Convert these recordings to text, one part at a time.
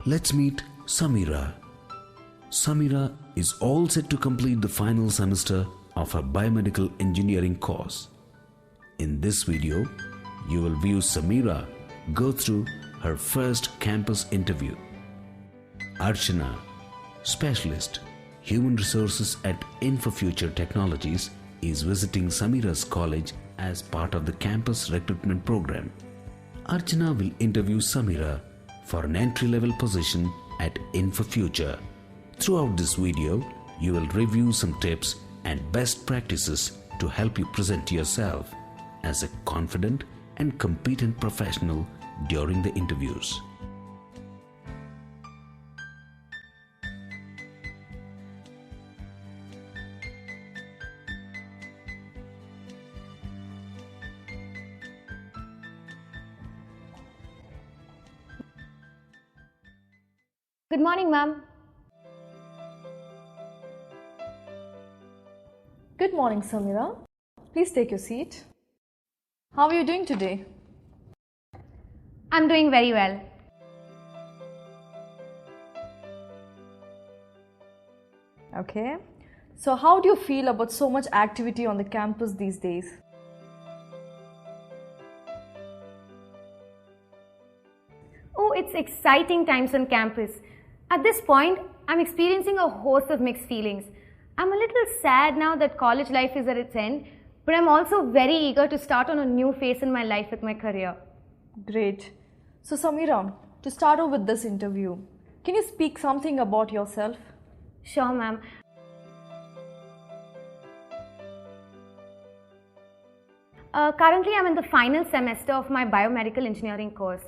Let's meet Samira. Samira is all set to complete the final semester of her biomedical engineering course. In this video, you will view Samira go through her first campus interview. Archana, Specialist, Human Resources at InfoFuture Technologies, is visiting Samira's college as part of the campus recruitment program. Archana will interview Samira for an entry-level position at InfoFuture. Throughout this video, you will review some tips and best practices to help you present yourself as a confident and competent professional during the interviews. Good morning, ma'am. Good morning, Samira. Please take your seat. How are you doing today? I'm doing very well. Okay. So how do you feel about so much activity on the campus these days? Oh, it's exciting times on campus. At this point, I'm experiencing a host of mixed feelings. I'm a little sad now that college life is at its end, but I'm also very eager to start on a new phase in my life with my career. Great. So Samira, to start off with this interview, can you speak something about yourself? Sure, ma'am. Currently, I'm in the final semester of my biomedical engineering course.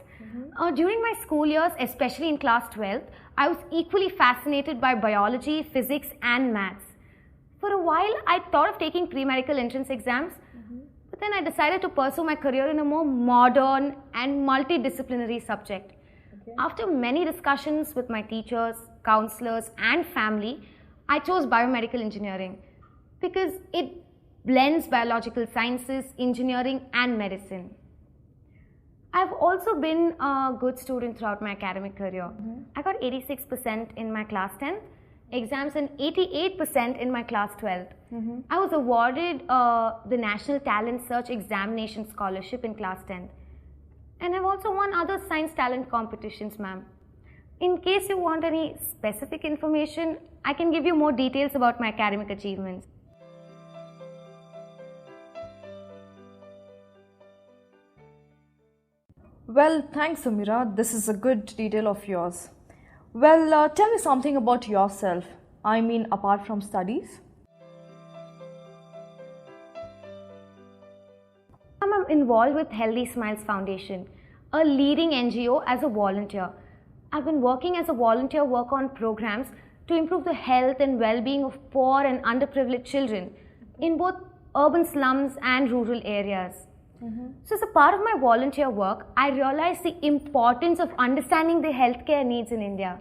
During my school years, especially in class 12th, I was equally fascinated by biology, physics and maths. For a while, I thought of taking pre-medical entrance exams, but then I decided to pursue my career in a more modern and multidisciplinary subject. After many discussions with my teachers, counselors and family, I chose biomedical engineering because it blends biological sciences, engineering and medicine. I've also been a good student throughout my academic career. I got 86% in my class 10th exams and 88% in my class 12th. I was awarded the National Talent Search Examination Scholarship in class 10th. And I've also won other science talent competitions, ma'am. In case you want any specific information, I can give you more details about my academic achievements. Well, thanks Samira. This is a good detail of yours. Well, tell me something about yourself. I mean, apart from studies. I'm involved with Healthy Smiles Foundation, a leading NGO, as a volunteer. I've been working as a volunteer work on programs to improve the health and well-being of poor and underprivileged children in both urban slums and rural areas. So as a part of my volunteer work, I realized the importance of understanding the healthcare needs in India.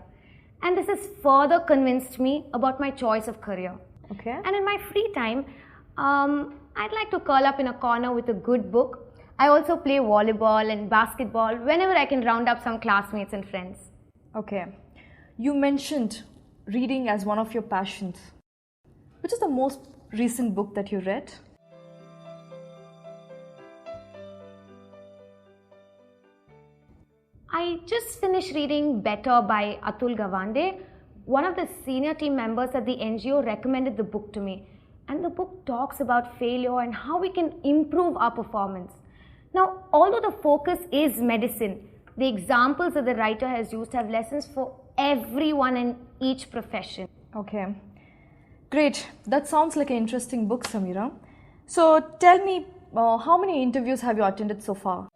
And this has further convinced me about my choice of career. Okay. And in my free time, I'd like to curl up in a corner with a good book. I also play volleyball and basketball whenever I can round up some classmates and friends. Okay. You mentioned reading as one of your passions. Which is the most recent book that you read? I just finished reading Better by Atul Gawande. One of the senior team members at the NGO recommended the book to me. And the book talks about failure and how we can improve our performance. Now, although the focus is medicine, the examples that the writer has used have lessons for everyone in each profession. Okay. Great. That sounds like an interesting book, Samira. So tell me, how many interviews have you attended so far?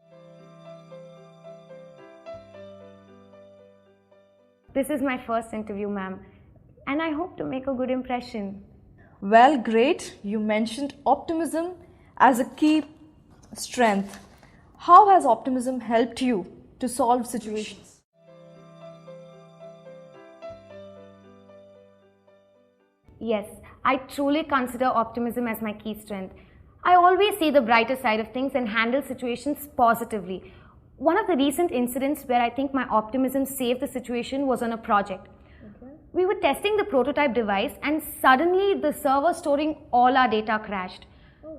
This is my first interview, ma'am, and I hope to make a good impression. Well, great. You mentioned optimism as a key strength. How has optimism helped you to solve situations? Yes, I truly consider optimism as my key strength. I always see the brighter side of things and handle situations positively. One of the recent incidents where I think my optimism saved the situation was on a project. We were testing the prototype device and suddenly the server storing all our data crashed.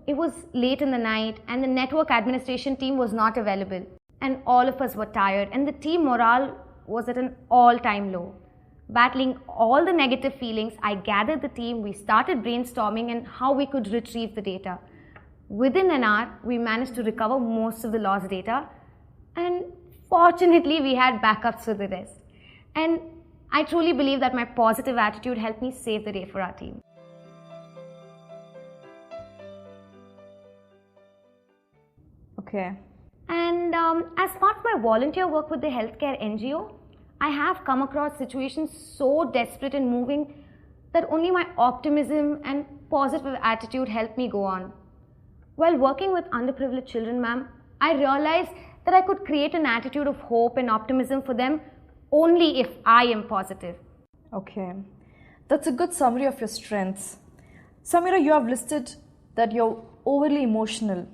It was late in the night and the network administration team was not available. And all of us were tired and the team morale was at an all-time low. Battling all the negative feelings, I gathered the team, we started brainstorming on how we could retrieve the data. Within an hour, we managed to recover most of the lost data, and fortunately we had backups for the rest. And I truly believe that my positive attitude helped me save the day for our team. Okay. And as part of my volunteer work with the healthcare NGO, I have come across situations so desperate and moving that only my optimism and positive attitude helped me go on. While working with underprivileged children, ma'am, I realized that I could create an attitude of hope and optimism for them only if I am positive. Okay. That's a good summary of your strengths. Samira, you have listed that you're overly emotional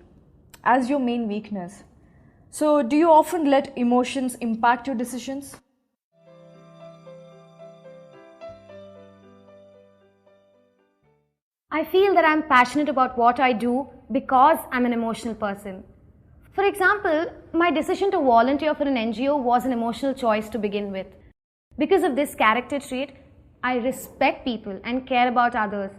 as your main weakness. So, do you often let emotions impact your decisions? I feel that I'm passionate about what I do because I'm an emotional person. For example, my decision to volunteer for an NGO was an emotional choice to begin with. Because of this character trait, I respect people and care about others,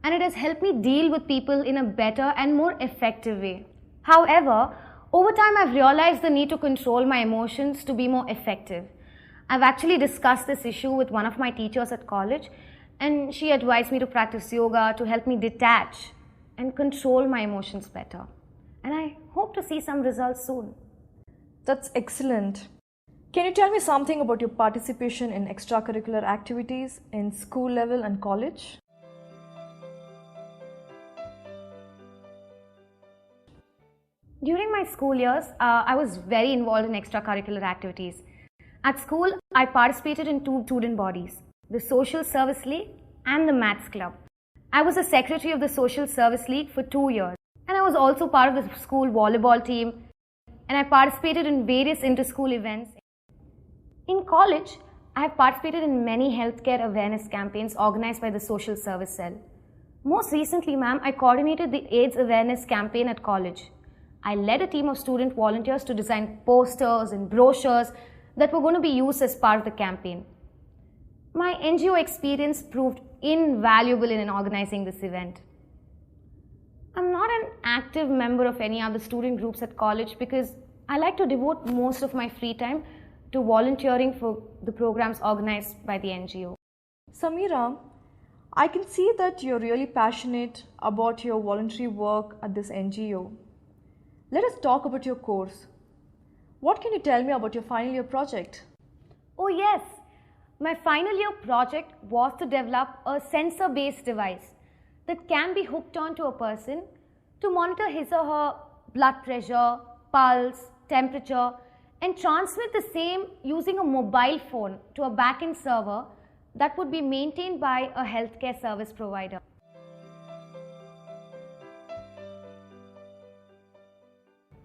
and it has helped me deal with people in a better and more effective way. However, over time I've realized the need to control my emotions to be more effective. I've actually discussed this issue with one of my teachers at college, and she advised me to practice yoga to help me detach and control my emotions better. And I hope to see some results soon. That's excellent. Can you tell me something about your participation in extracurricular activities in school level and college? During my school years, I was very involved in extracurricular activities. At school, I participated in 2 student bodies, the Social Service League and the Maths Club. I was the secretary of the Social Service League for 2 years, and I was also part of the school volleyball team, and I participated in various inter-school events. In college, I have participated in many healthcare awareness campaigns organized by the Social Service Cell. Most recently, ma'am, I coordinated the AIDS awareness campaign at college. I led a team of student volunteers to design posters and brochures that were going to be used as part of the campaign. My NGO experience proved invaluable in organizing this event. I'm not an active member of any other student groups at college because I like to devote most of my free time to volunteering for the programs organized by the NGO. Samira, I can see that you're really passionate about your voluntary work at this NGO. Let us talk about your course. What can you tell me about your final year project? Oh yes, my final year project was to develop a sensor-based device that can be hooked onto a person to monitor his or her blood pressure, pulse, temperature, and transmit the same using a mobile phone to a back-end server that would be maintained by a healthcare service provider.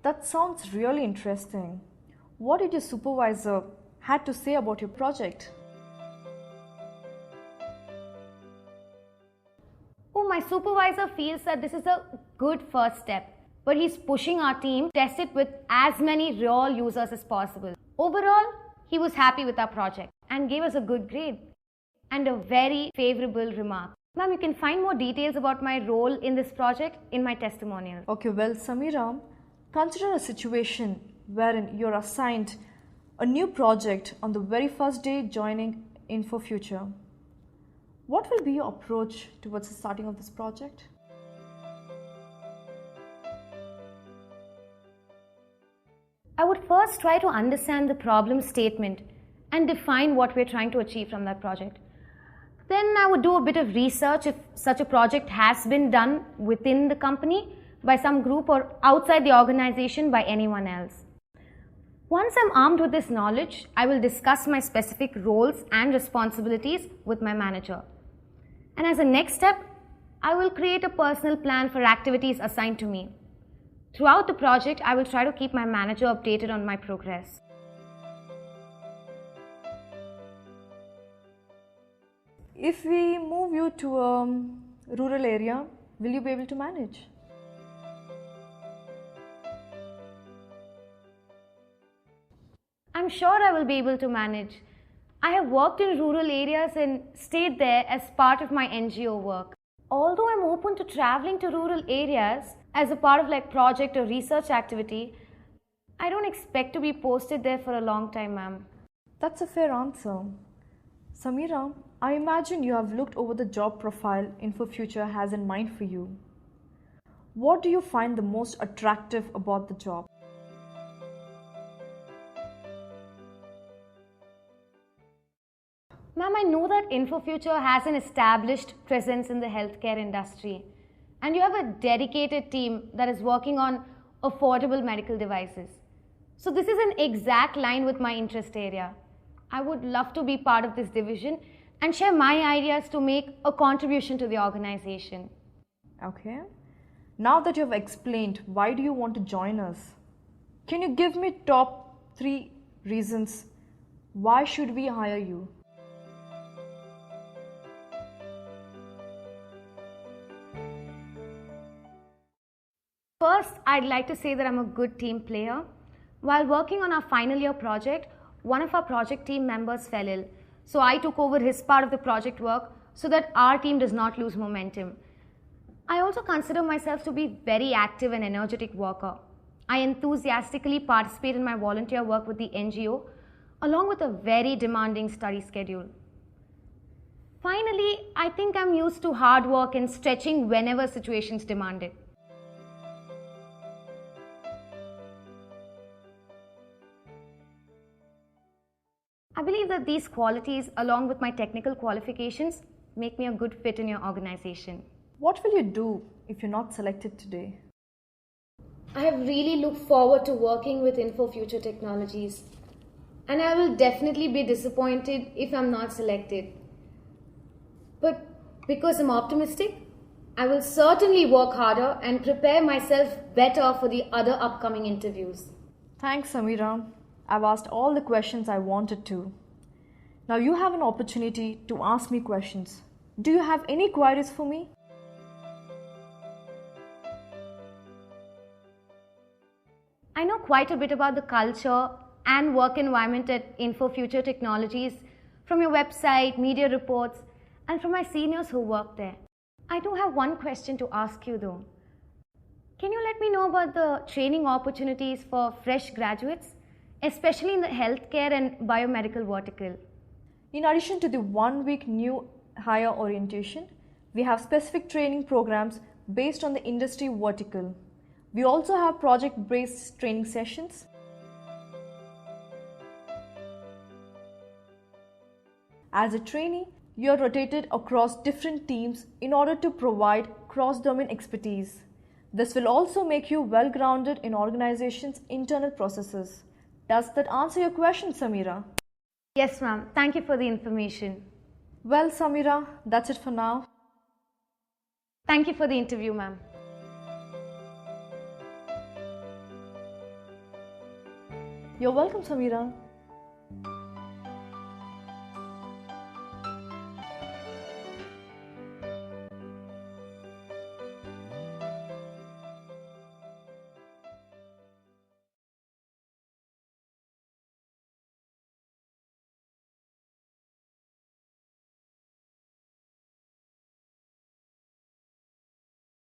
That sounds really interesting. What did your supervisor had to say about your project? Oh, my supervisor feels that this is a good first step, but he's pushing our team to test it with as many real users as possible. Overall, he was happy with our project and gave us a good grade and a very favorable remark. Ma'am, you can find more details about my role in this project in my testimonial. Okay, well, Samira, consider a situation wherein you're assigned a new project on the very first day joining InfoFuture. What will be your approach towards the starting of this project? I would first try to understand the problem statement and define what we're trying to achieve from that project. Then I would do a bit of research if such a project has been done within the company by some group or outside the organization by anyone else. Once I'm armed with this knowledge, I will discuss my specific roles and responsibilities with my manager. And as a next step, I will create a personal plan for activities assigned to me. Throughout the project, I will try to keep my manager updated on my progress. If we move you to a rural area, will you be able to manage? I'm sure I will be able to manage. I have worked in rural areas and stayed there as part of my NGO work. Although I'm open to traveling to rural areas as a part of like project or research activity, I don't expect to be posted there for a long time, ma'am. That's a fair answer. Samira, I imagine you have looked over the job profile InfoFuture has in mind for you. What do you find the most attractive about the job? Ma'am, I know that InfoFuture has an established presence in the healthcare industry, and you have a dedicated team that is working on affordable medical devices. So this is an exact line with my interest area. I would love to be part of this division and share my ideas to make a contribution to the organization. Okay. Now that you have explained why do you want to join us, can you give me top 3 reasons why should we hire you? First, I'd like to say that I'm a good team player. While working on our final year project, one of our project team members fell ill. So I took over his part of the project work so that our team does not lose momentum. I also consider myself to be very active and energetic worker. I enthusiastically participate in my volunteer work with the NGO along with a very demanding study schedule. Finally, I think I'm used to hard work and stretching whenever situations demand it. I believe that these qualities, along with my technical qualifications, make me a good fit in your organization. What will you do if you're not selected today? I have really looked forward to working with InfoFuture Technologies, and I will definitely be disappointed if I'm not selected. But because I'm optimistic, I will certainly work harder and prepare myself better for the other upcoming interviews. Thanks, Samira. I've asked all the questions I wanted to. Now you have an opportunity to ask me questions. Do you have any queries for me? I know quite a bit about the culture and work environment at InfoFuture Technologies from your website, media reports, and from my seniors who work there. I do have one question to ask you though. Can you let me know about the training opportunities for fresh graduates, especially in the healthcare and biomedical vertical? In addition to the 1-week new hire orientation, we have specific training programs based on the industry vertical. We also have project-based training sessions. As a trainee, you are rotated across different teams in order to provide cross-domain expertise. This will also make you well-grounded in organization's internal processes. Does that answer your question, Samira? Yes, ma'am. Thank you for the information. Well, Samira, that's it for now. Thank you for the interview, ma'am. You're welcome, Samira.